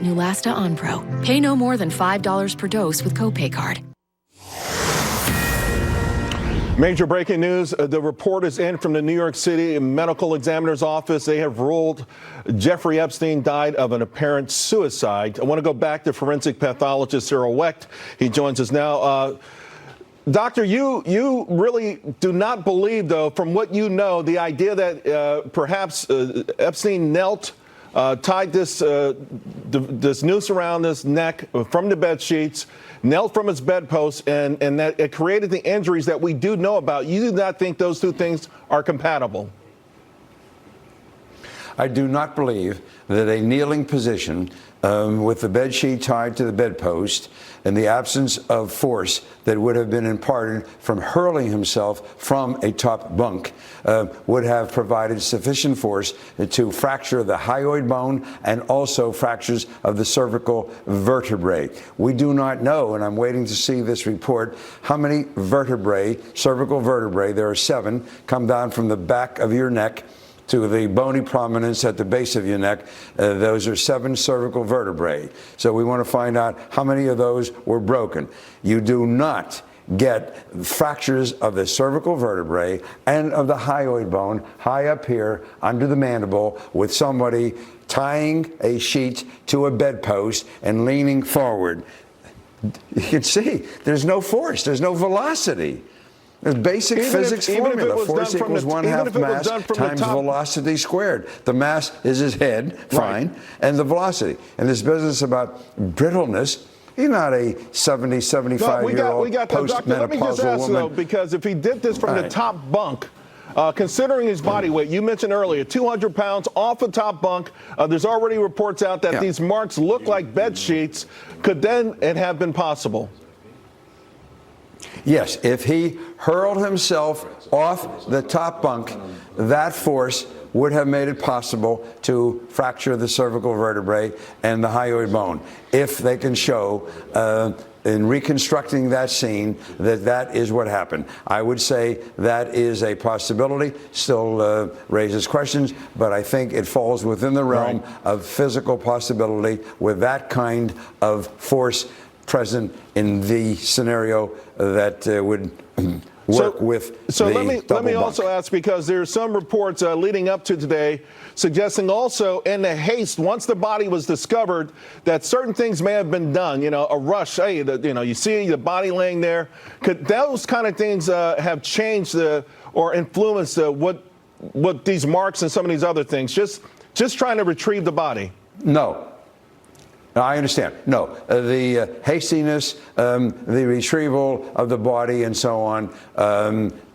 Neulasta Onpro. Pay no more than $5 per dose with copay card. Major breaking news. The report is in from the New York City Medical Examiner's Office. They have ruled Jeffrey Epstein died of an apparent suicide. I want to go back to forensic pathologist Cyril Wecht. He joins us now. Doctor, you really do not believe, though, from what you know, the idea that perhaps Epstein knelt, tied this noose around his neck from the bed sheets, knelt from his bedpost, and that it created the injuries that we do know about. You do not think those two things are compatible? I do not believe that a kneeling position with the bed sheet tied to the bedpost in the absence of force that would have been imparted from hurling himself from a top bunk would have provided sufficient force to fracture the hyoid bone and also fractures of the cervical vertebrae. We do not know, and I'm waiting to see this report, how many vertebrae, cervical vertebrae, there are 7, come down from the back of your neck to the bony prominence at the base of your neck. Those are 7 cervical vertebrae. So we want to find out how many of those were broken. You do not get fractures of the cervical vertebrae and of the hyoid bone high up here under the mandible with somebody tying a sheet to a bedpost and leaning forward. You can see there's no force, there's no velocity. There's basic physics formula. Force equals 1/2 mass times velocity squared. The mass is his head, fine, and the velocity. And this business about brittleness, he's not a 70, 75-year-old postmenopausal woman. Let me just ask, though, because if he did this from the top bunk, considering his body weight, you mentioned earlier, 200 pounds off the top bunk, there's already reports out that these marks look like bed sheets. Could then it have been possible? Yes, if he hurled himself off the top bunk, that force would have made it possible to fracture the cervical vertebrae and the hyoid bone. If they can show in reconstructing that scene that that is what happened. I would say that is a possibility, still raises questions, but I think it falls within the realm of physical possibility with that kind of force present in the scenario that would work with so the let me also ask, because there are some reports leading up to today suggesting also in the haste, once the body was discovered, that certain things may have been done, a rush. Hey, you see the body laying there. Could those kind of things have changed or influenced what these marks and some of these other things, just trying to retrieve the body? No. I understand. No, the hastiness, the retrieval of the body and so on,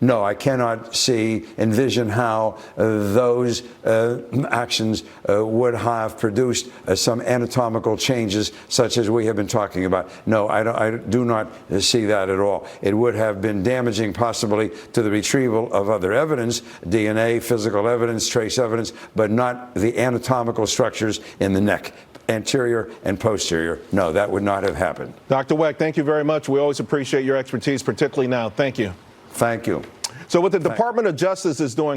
no, I cannot envision how those actions would have produced some anatomical changes such as we have been talking about. No, I do not see that at all. It would have been damaging possibly to the retrieval of other evidence, DNA, physical evidence, trace evidence, but not the anatomical structures in the neck. Anterior and posterior. No, that would not have happened. Dr. Wecht, thank you very much. We always appreciate your expertise, particularly now. Thank you. Thank you. So what the Department of Justice is doing